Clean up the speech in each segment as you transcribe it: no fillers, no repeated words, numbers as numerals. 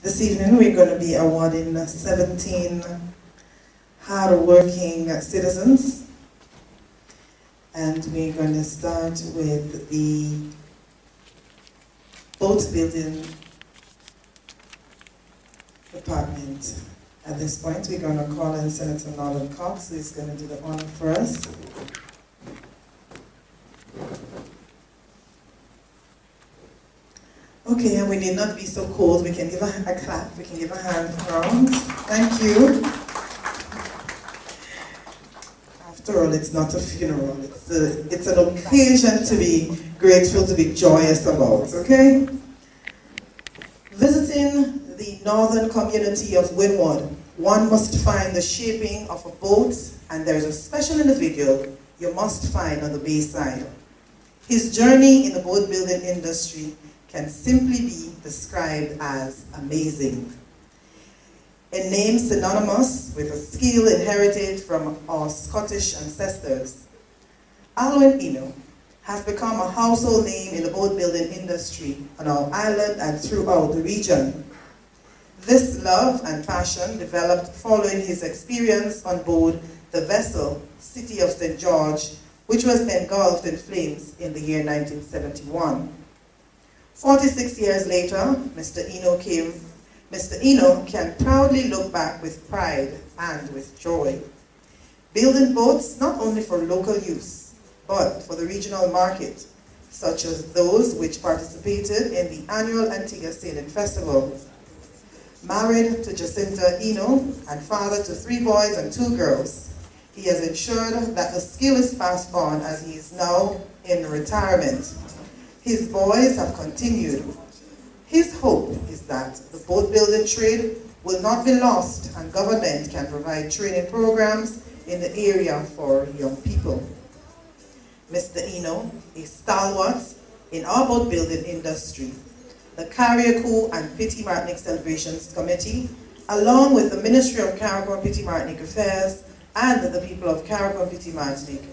This evening we're going to be awarding 17 hard-working citizens, and we're going to start with the boat building department. At this point we're going to call in Senator Norland Cox, who is going to do the honor for us. Okay, and we need not be so cold. We can give a clap, we can give a hand round. Thank you. After all, it's not a funeral. It's an occasion to be grateful, to be joyous about, okay? Visiting the northern community of Wynwood, one must find the shaping of a boat, and there's a special individual you must find on the bayside. His journey in the boat building industry can simply be described as amazing. A name synonymous with a skill inherited from our Scottish ancestors, Alwyn Eno has become a household name in the boat building industry on our island and throughout the region. This love and passion developed following his experience on board the vessel City of St. George, which was engulfed in flames in the year 1971. 46 years later, Mr. Eno can proudly look back with pride and with joy, building boats not only for local use, but for the regional market, such as those which participated in the annual Antigua Sailing Festival. Married to Jacinta Eno and father to 3 boys and 2 girls, he has ensured that the skill is passed on as he is now in retirement. His boys have continued. His hope is that the boat building trade will not be lost and government can provide training programs in the area for young people. Mr. Eno is stalwart in our boat building industry. The Carriacou and Petite Martinique Celebrations Committee, along with the Ministry of Carriacou and Petite Martinique Affairs and the people of Carriacou and Petite Martinique,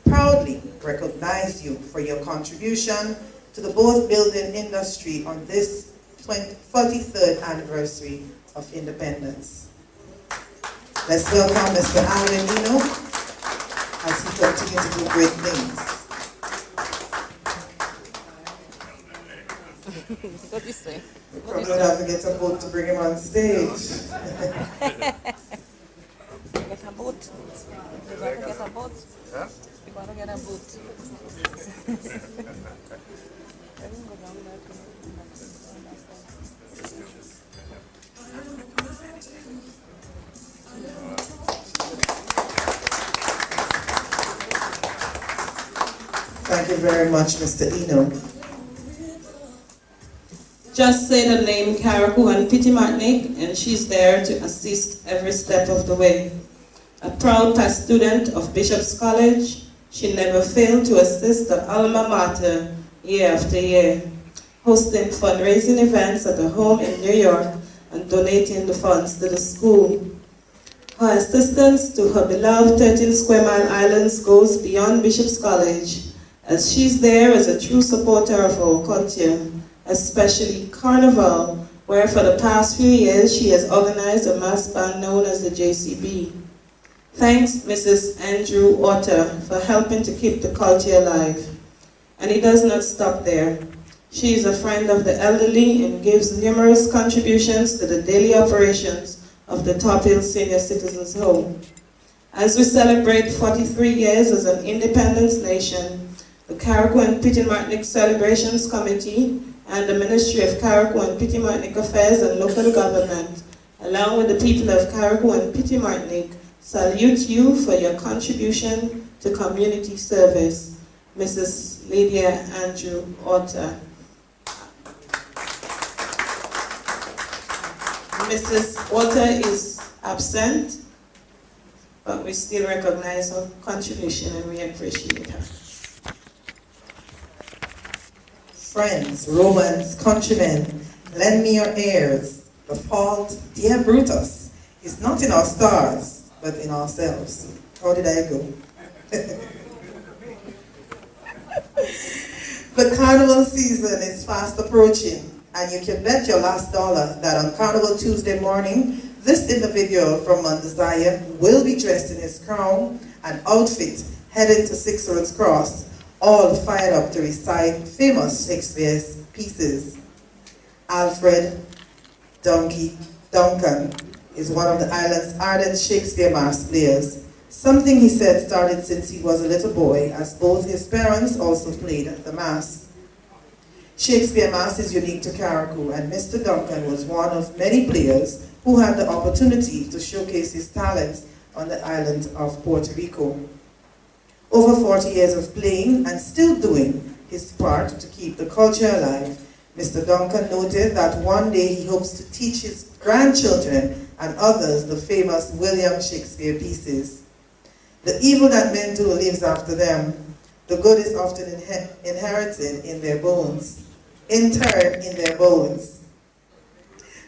proudly recognize you for your contribution to the boat building industry on this 43rd anniversary of independence. Let's welcome Mr. Alwyn Eno as he continues to do great things. What do you say? We probably would have to get a boat to bring him on stage. Get a boat. You got to get a boat. Huh? You got to get a boat. Thank you very much, Mr. Eno. Just say the name Carriacou and Petite Martinique, and she's there to assist every step of the way. A proud past student of Bishop's College, she never failed to assist the alma mater year after year, hosting fundraising events at her home in New York and donating the funds to the school. Her assistance to her beloved 13 Square Mile Islands goes beyond Bishop's College, as she's there as a true supporter of our culture, especially Carnival, where for the past few years she has organized a mass band known as the JCB. Thanks, Mrs. Andrew Otter, for helping to keep the culture alive. And it does not stop there. She is a friend of the elderly and gives numerous contributions to the daily operations of the Top Hill Senior Citizens Home. As we celebrate 43 years as an independence nation, the Carriacou and Petite Martinique Celebrations Committee and the Ministry of Carriacou and Petite Martinique Affairs and Local Government, along with the people of Carriacou and Petite Martinique, salute you for your contribution to community service. Mrs. Lydia Andrew Otter. Mrs. Otter is absent, but we still recognize her contribution and we appreciate her. Friends, Romans, countrymen, lend me your ears. The fault, dear Brutus, is not in our stars, but in ourselves. How did I go? The carnival season is fast approaching, And you can bet your last dollar that on Carnival Tuesday morning, this individual from Mount Desire will be dressed in his crown and outfit, heading to Six Roads Cross, all fired up to recite famous Shakespeare's pieces. Alfred Duncan is one of the island's ardent Shakespeare mass players. Something he said started since he was a little boy, as both his parents also played the mass. Shakespeare Mass is unique to Carriacou, and Mr. Duncan was one of many players who had the opportunity to showcase his talents on the island of Puerto Rico. Over 40 years of playing and still doing his part to keep the culture alive, Mr. Duncan noted that one day he hopes to teach his grandchildren and others the famous William Shakespeare pieces. The evil that men do lives after them. The good is often inherited in their bones. Interred in their bones.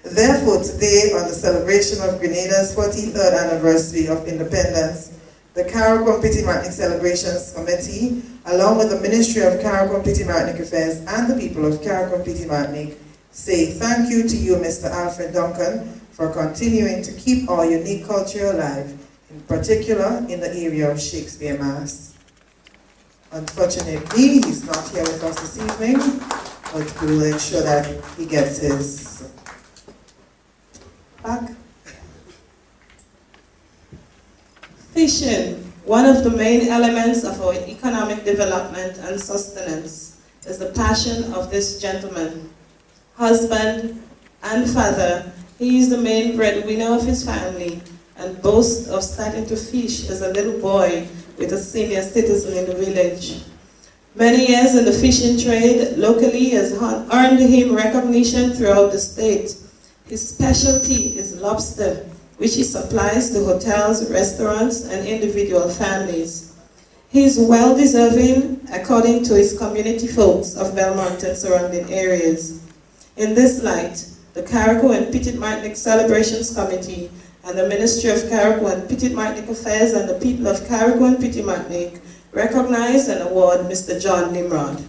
Therefore, today, on the celebration of Grenada's 43rd anniversary of independence, the Carriacou and Petite Martinique Celebrations Committee, along with the Ministry of Carriacou and Petite Martinique Affairs and the people of Carriacou and Petite Martinique, say thank you to you, Mr. Alfred Duncan, for continuing to keep our unique culture alive, in particular in the area of Shakespeare Mass. Unfortunately, he's not here with us this evening, but we will ensure that he gets his back. Fishing, one of the main elements of our economic development and sustenance, is the passion of this gentleman. Husband and father, he is the main breadwinner of his family and boasts of starting to fish as a little boy with a senior citizen in the village. Many years in the fishing trade locally has earned him recognition throughout the state. His specialty is lobster, which he supplies to hotels, restaurants, and individual families. He is well deserving, according to his community folks of Belmont and surrounding areas. In this light, the Carriacou and Petite Martinique Celebrations Committee and the Ministry of Carriacou and Petite Martinique Affairs and the people of Carriacou and Petite Martinique recognize and award Mr. John Nimrod.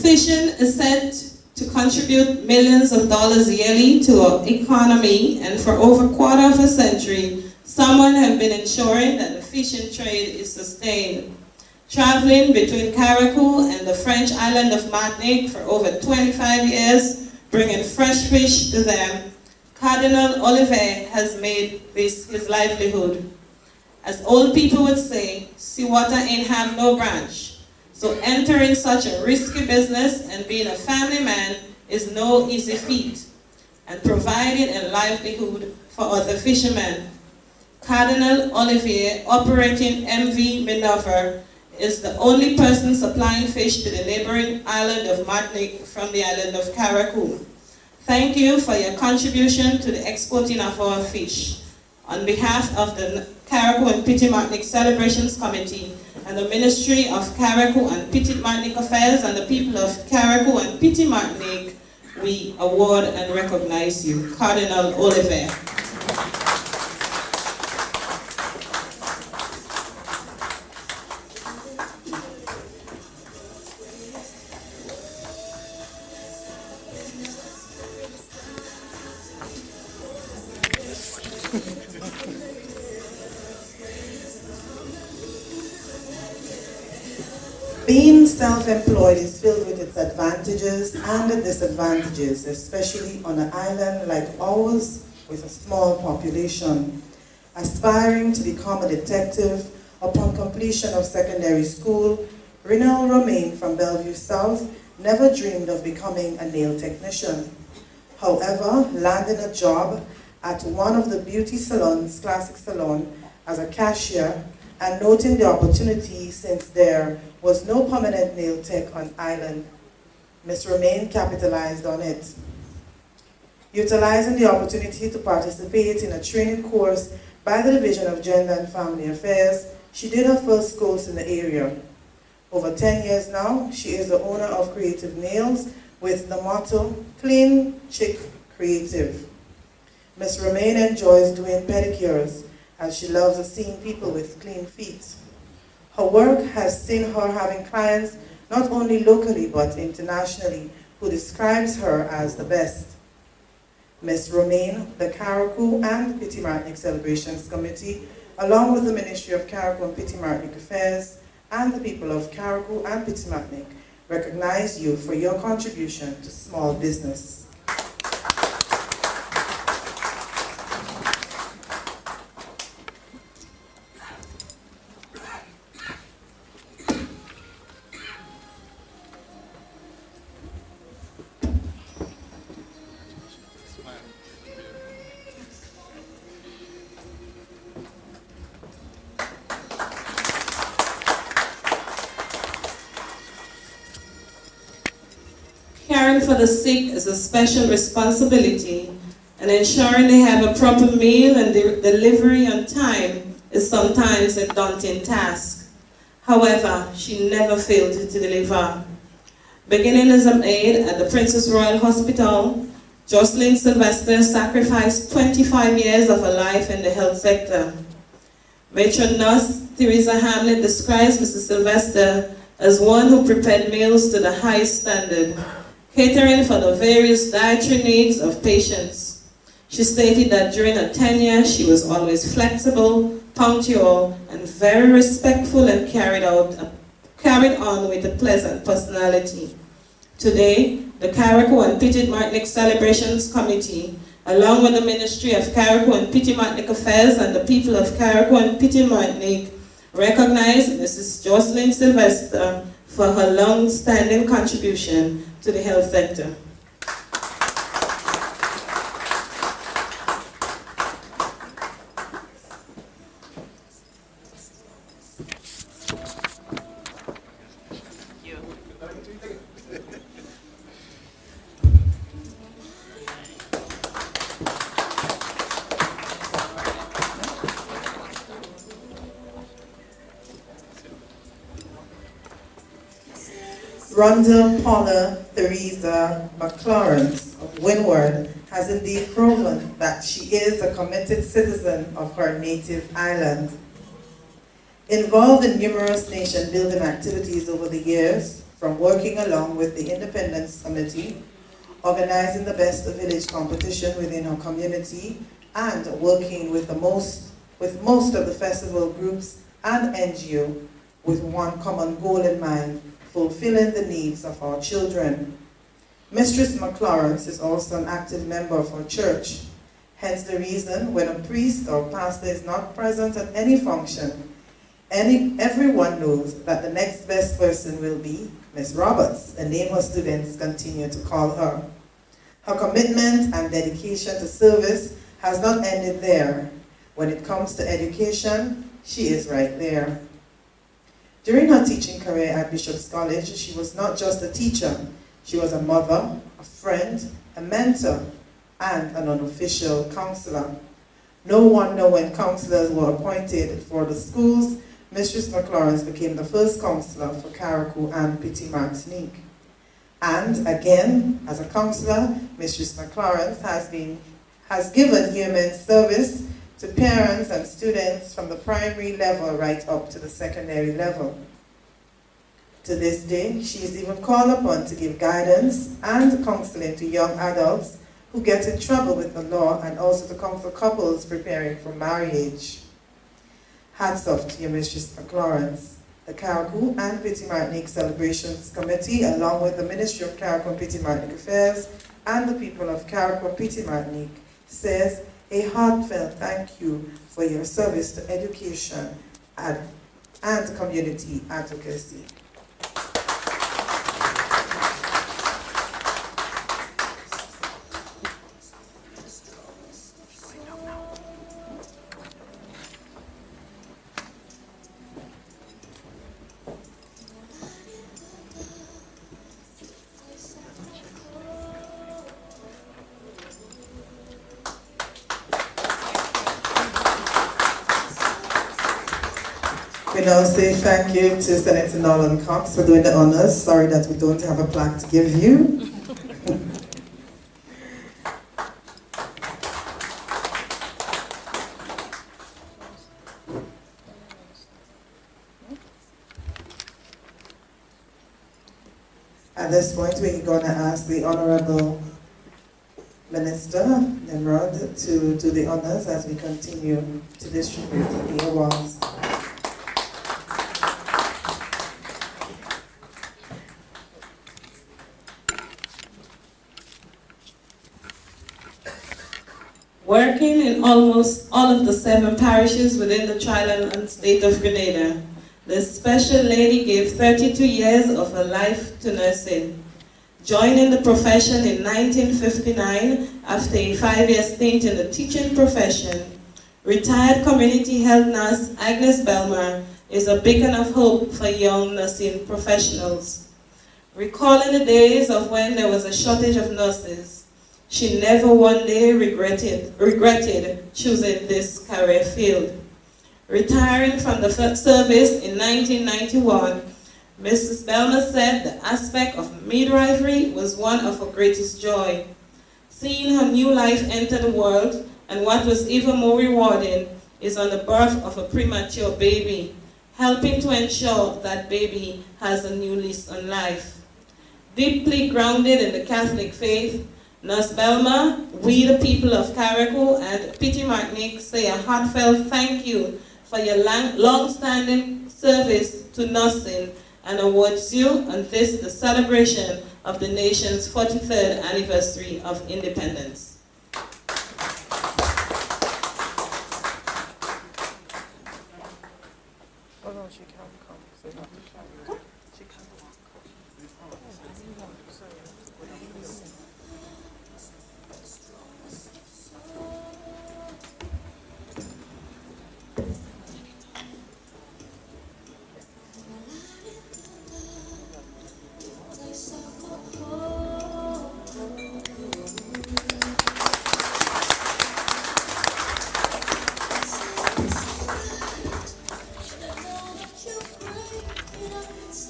Fishing is said to contribute millions of dollars yearly to our economy, and for over a quarter of a century, someone has been ensuring that the fishing trade is sustained. Traveling between Carriacou and the French island of Martinique for over 25 years, bringing fresh fish to them, Cardinal Olivier has made this his livelihood. As old people would say, seawater ain't have no branch. So entering such a risky business and being a family man is no easy feat, and providing a livelihood for other fishermen. Cardinal Olivier, operating MV Minerva, is the only person supplying fish to the neighboring island of Martinique from the island of Carriacou. Thank you for your contribution to the exporting of our fish. On behalf of the Carriacou and Petite Martinique Celebrations Committee and the Ministry of Carriacou and Petite Martinique Affairs and the people of Carriacou and Petite Martinique, we award and recognize you. Cardinal Olivier. Being self-employed is filled with its advantages and disadvantages, especially on an island like ours with a small population. Aspiring to become a detective upon completion of secondary school, Renal Romain from Bellevue South never dreamed of becoming a nail technician. However, landing a job at one of the beauty salons, Classic Salon, as a cashier, and noting the opportunity since there was no permanent nail tech on island, Ms. Romain capitalized on it. Utilizing the opportunity to participate in a training course by the Division of Gender and Family Affairs, she did her first course in the area. Over 10 years now, she is the owner of Creative Nails with the motto, Clean Chic Creative. Ms. Romaine enjoys doing pedicures as she loves seeing people with clean feet. Her work has seen her having clients not only locally but internationally who describes her as the best. Ms. Romaine, the Carriacou and Petite Martinique Celebrations Committee, along with the Ministry of Carriacou and Petite Martinique Affairs and the people of Carriacou and Petite Martinique, recognize you for your contribution to small business. Caring for the sick is a special responsibility, and ensuring they have a proper meal and delivery on time is sometimes a daunting task. However, she never failed to deliver. Beginning as a maid at the Princess Royal Hospital, Jocelyn Sylvester sacrificed 25 years of her life in the health sector. Matron nurse Theresa Hamlet describes Mrs. Sylvester as one who prepared meals to the highest standard, catering for the various dietary needs of patients. She stated that during her tenure, she was always flexible, punctual, and very respectful, and carried on with a pleasant personality. Today, the Carriacou and Petite Martinique Celebrations Committee, along with the Ministry of Carriacou and Petite Martinique Affairs and the people of Carriacou and Petite Martinique, recognize Mrs. Jocelyn Sylvester for her long-standing contribution to the health sector. Rhonda Paula Theresa McLaren of Windward has indeed proven that she is a committed citizen of her native island. Involved in numerous nation-building activities over the years, from working along with the Independence Committee, organizing the Best of Village competition within her community, and working with most of the festival groups and NGO with one common goal in mind: fulfilling the needs of our children. Mistress McLaren is also an active member of our church. Hence the reason when a priest or pastor is not present at any function, everyone knows that the next best person will be Miss Roberts, the name her students continue to call her. Her commitment and dedication to service has not ended there. When it comes to education, she is right there. During her teaching career at Bishop's College, she was not just a teacher. She was a mother, a friend, a mentor, and an unofficial counselor. No wonder when counselors were appointed for the schools, Mistress McLaren became the first counselor for Carriacou and Petite Martinique. And again, as a counselor, Mistress McLaren has given human service to parents and students from the primary level right up to the secondary level. To this day, she is even called upon to give guidance and counseling to young adults who get in trouble with the law, and also to counsel couples preparing for marriage. Hats off to your Mistress McLaren. The Carriacou and Petite Martinique Celebrations Committee, along with the Ministry of Carriacou and Petite Martinique Affairs and the people of Carriacou and Petite Martinique, says a heartfelt thank you for your service to education and community advocacy. We now say thank you to Senator Nolan Cox for doing the honors. Sorry that we don't have a plaque to give you. At this point, we're going to ask the Honorable Minister, Nimrod, to do the honors as we continue to distribute the awards. Working in almost all of the 7 parishes within the Tri-Land state of Grenada, this special lady gave 32 years of her life to nursing. Joining the profession in 1959 after a 5-year stint in the teaching profession, retired community health nurse Agnes Belmar is a beacon of hope for young nursing professionals. Recalling the days of when there was a shortage of nurses, she never one day regretted choosing this career field. Retiring from the service in 1991, Mrs. Belmar said the aspect of midwifery was one of her greatest joy. Seeing her new life enter the world, and what was even more rewarding is on the birth of a premature baby, helping to ensure that baby has a new lease on life. Deeply grounded in the Catholic faith, Nurse Belmar, we the people of Carriacou and Petite Martinique say a heartfelt thank you for your long-standing service to nursing and awards you on this, the celebration of the nation's 43rd anniversary of independence. Oh no, she can't come. She can't walk.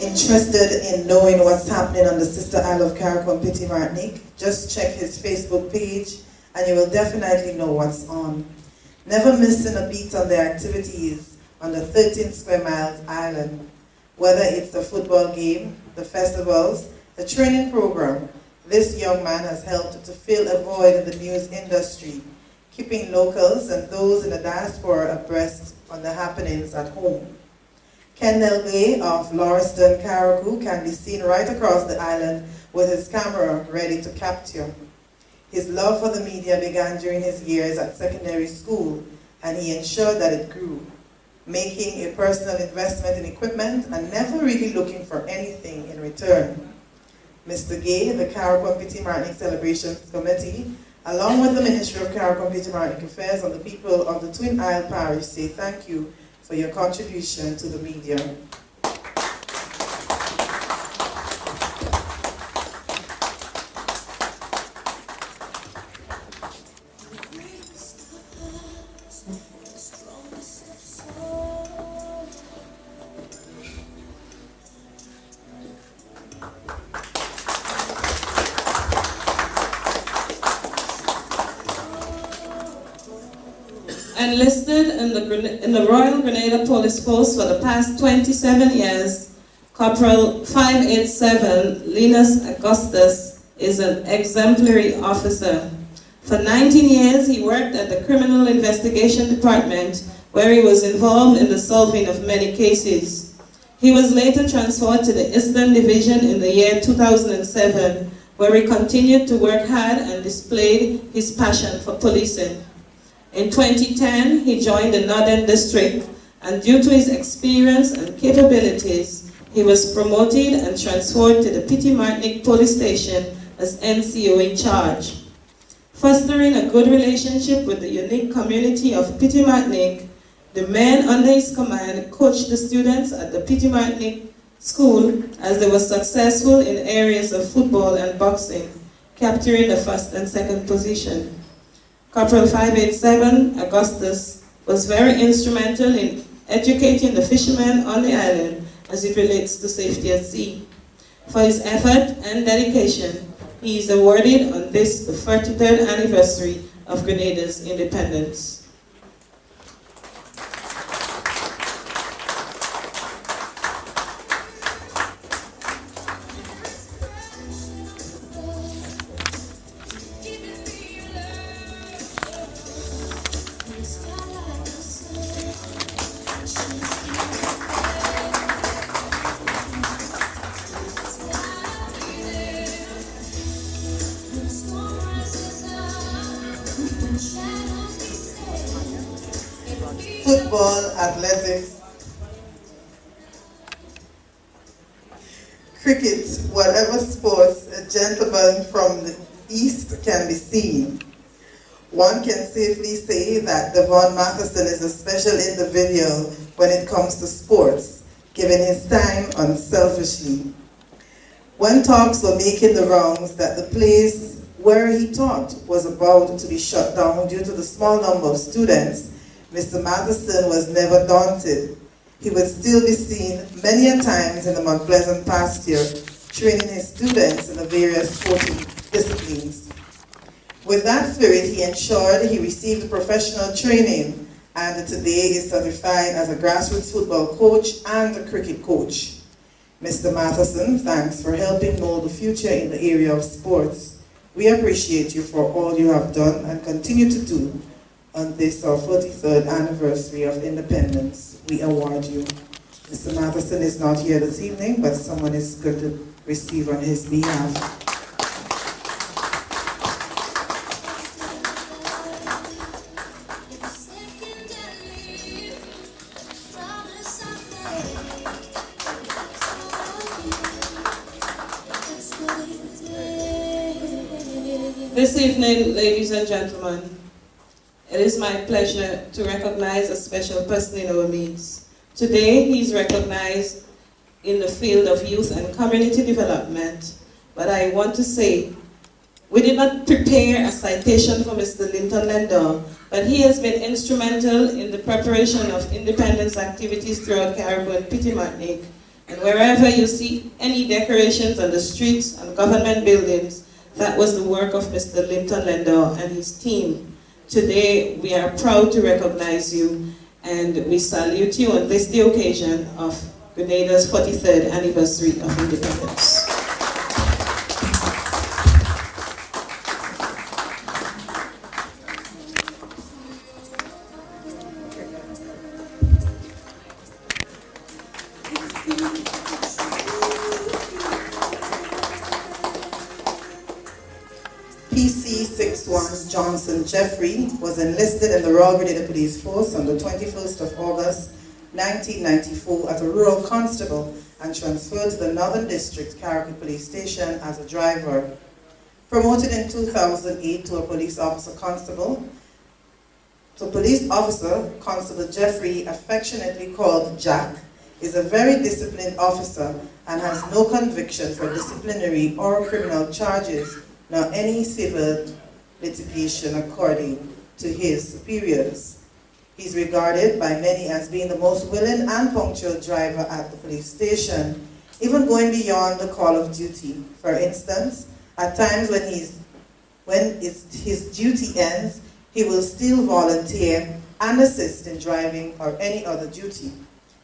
Interested in knowing what's happening on the sister Isle of Carriacou and Petite Martinique, just check his Facebook page and you will definitely know what's on. Never missing a beat on their activities on the 13 square miles island. Whether it's the football game, the festivals, the training program, this young man has helped to fill a void in the news industry, keeping locals and those in the diaspora abreast on the happenings at home. Ken Delgay of Lauriston, Carriacou can be seen right across the island with his camera ready to capture. His love for the media began during his years at secondary school, and he ensured that it grew, making a personal investment in equipment and never really looking for anything in return. Mr. Gay, the Carriacou and Petite Martinique Celebrations Committee, along with the Ministry of Carriacou and Petite Martinique Affairs and the people of the Twin Isle Parish, say thank you for your contribution to the media. Enlisted in the Royal Grenada Police Force for the past 27 years, Corporal 587 Linus Augustus is an exemplary officer. For 19 years, he worked at the Criminal Investigation Department, where he was involved in the solving of many cases. He was later transferred to the Eastern Division in the year 2007, where he continued to work hard and displayed his passion for policing. In 2010, he joined the Northern District, and due to his experience and capabilities, he was promoted and transferred to the Petite Martinique Police Station as NCO in charge. Fostering a good relationship with the unique community of Petite Martinique, the men under his command coached the students at the Petite Martinique School as they were successful in areas of football and boxing, capturing the first and second position. Corporal 587 Augustus was very instrumental in educating the fishermen on the island as it relates to safety at sea. For his effort and dedication, he is awarded on this, the 43rd anniversary of Grenada's independence. Football, athletics, cricket, whatever sports a gentleman from the East can be seen. One can safely say that Devon Matheson is a special individual when it comes to sports, giving his time unselfishly. When talks were making the rounds that the place where he taught was about to be shut down due to the small number of students, Mr. Matheson was never daunted. He would still be seen many a times in the Mount Pleasant pasture, training his students in the various sporting disciplines. With that spirit, he ensured he received professional training, and today is certified as a grassroots football coach and a cricket coach. Mr. Matheson, thanks for helping mold the future in the area of sports. We appreciate you for all you have done and continue to do. On this, our 43rd anniversary of independence, we award you. Mr. Matheson is not here this evening, but someone is going to receive on his behalf. This evening, ladies and gentlemen, it is my pleasure to recognize a special person in our midst. Today, he is recognized in the field of youth and community development, but I want to say, we did not prepare a citation for Mr. Linton Lendor, but he has been instrumental in the preparation of independence activities throughout Caribou and Petit Martinique, and wherever you see any decorations on the streets and government buildings, that was the work of Mr. Linton Lendor and his team. Today, we are proud to recognize you, and we salute you on this the occasion of Grenada's 43rd anniversary of independence. PC 61 Johnson Jeffrey was enlisted in the Royal Grenada Police Force on the 21st of August 1994 as a rural constable and transferred to the Northern District Carriacou Police Station as a driver. Promoted in 2008 to a police officer constable, Constable Jeffrey, affectionately called Jack, is a very disciplined officer and has no conviction for disciplinary or criminal charges, nor any civil litigation according to his superiors. He's regarded by many as being the most willing and punctual driver at the police station, even going beyond the call of duty. For instance, at times when his duty ends, he will still volunteer and assist in driving or any other duty,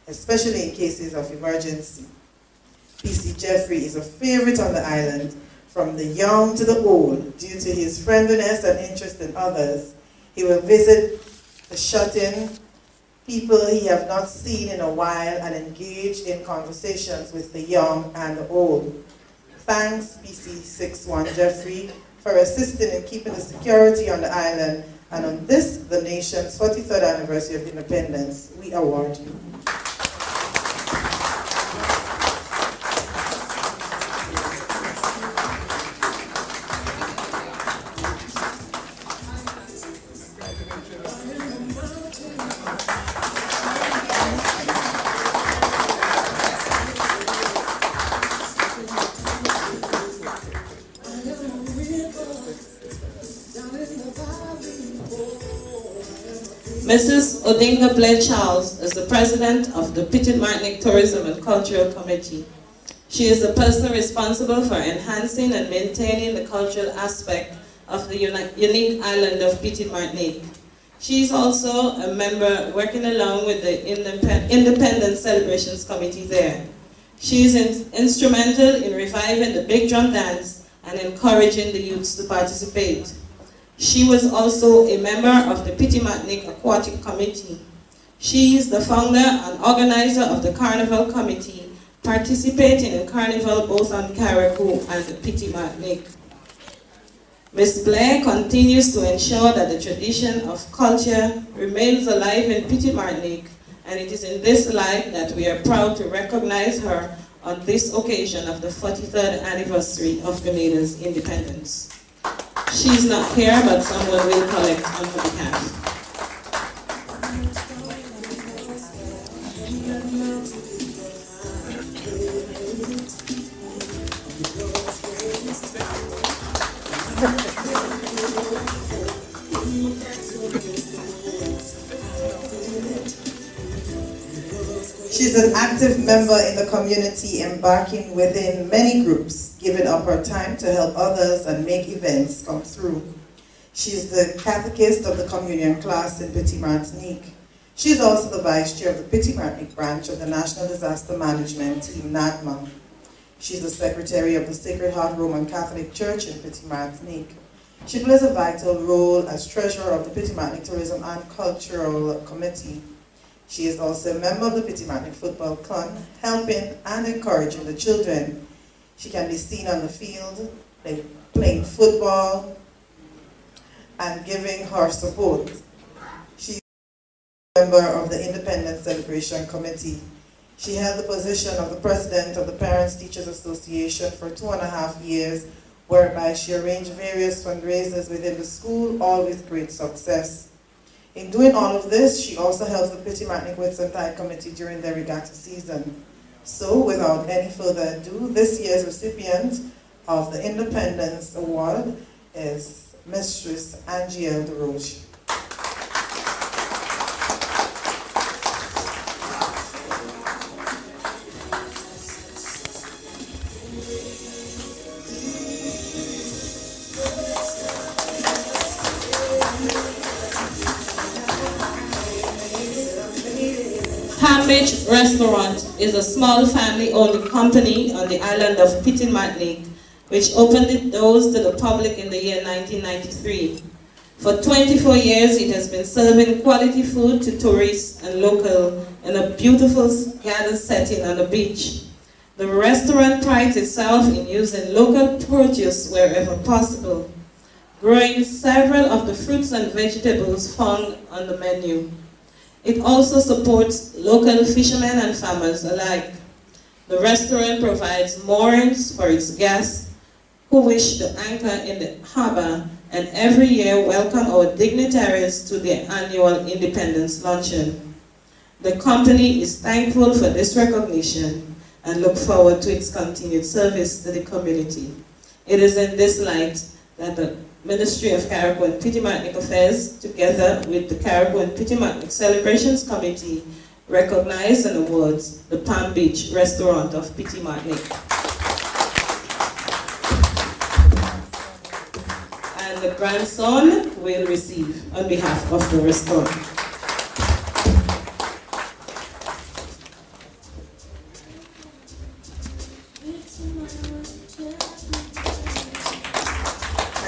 especially in cases of emergency. PC Jeffrey is a favorite on the island, from the young to the old, due to his friendliness and interest in others. He will visit the shut-in people he have not seen in a while and engage in conversations with the young and the old. Thanks, PC 61 Jeffrey, for assisting in keeping the security on the island, and on this, the nation's 43rd anniversary of independence, we award you. Mrs. Odinga Blair Charles is the president of the Petite Martinique Tourism and Cultural Committee. She is the person responsible for enhancing and maintaining the cultural aspect of the unique island of Petite Martinique. She is also a member working along with the Independence Celebrations Committee there. She is instrumental in reviving the big drum dance and encouraging the youths to participate. She was also a member of the Petite Martinique Aquatic Committee. She is the founder and organizer of the Carnival Committee, participating in Carnival both on Carriacou and the Petite Martinique. Ms. Blair continues to ensure that the tradition of culture remains alive in Petite Martinique, and it is in this light that we are proud to recognize her on this occasion of the 43rd anniversary of Grenada's independence. She's not here, but someone will collect on her behalf. She's an active member in the community, embarking within many groups, giving up her time to help others and make events come through. She's the catechist of the communion class in Petite Martinique. She's also the vice chair of the Petite Martinique branch of the National Disaster Management Team, NADMA. She's the secretary of the Sacred Heart Roman Catholic Church in Petite Martinique. She plays a vital role as treasurer of the Petite Martinique Tourism and Cultural Committee. She is also a member of the Petite Martinique Football Club, helping and encouraging the children. She can be seen on the field, playing football, and giving her support. She is a member of the Independence Celebration Committee. She held the position of the president of the Parents Teachers Association for 2.5 years, whereby she arranged various fundraisers within the school, all with great success. In doing all of this, she also helps the Petite Martinique Whitsuntide Committee during the regatta season. So, without any further ado, this year's recipient of the Independence Award is Mistress Angielle DeRoche. Palm Beach Restaurant is a small family-owned company on the island of Petite Martinique, which opened its doors to the public in the year 1993. For 24 years, it has been serving quality food to tourists and local in a beautiful garden setting on the beach. The restaurant prides itself in using local produce wherever possible, growing several of the fruits and vegetables found on the menu. It also supports local fishermen and farmers alike. The restaurant provides moorings for its guests who wish to anchor in the harbor, and every year welcome our dignitaries to their annual Independence Luncheon. The company is thankful for this recognition and look forward to its continued service to the community. It is in this light that the Ministry of Carriacou and Petite Martinique Affairs, together with the Carriacou and Petite Martinique Celebrations Committee, recognize and awards the Palm Beach Restaurant of Petite Martinique. And the grandson will receive on behalf of the restaurant.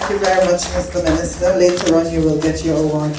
Thank you very much, Mr. Minister. Later on, you will get your award.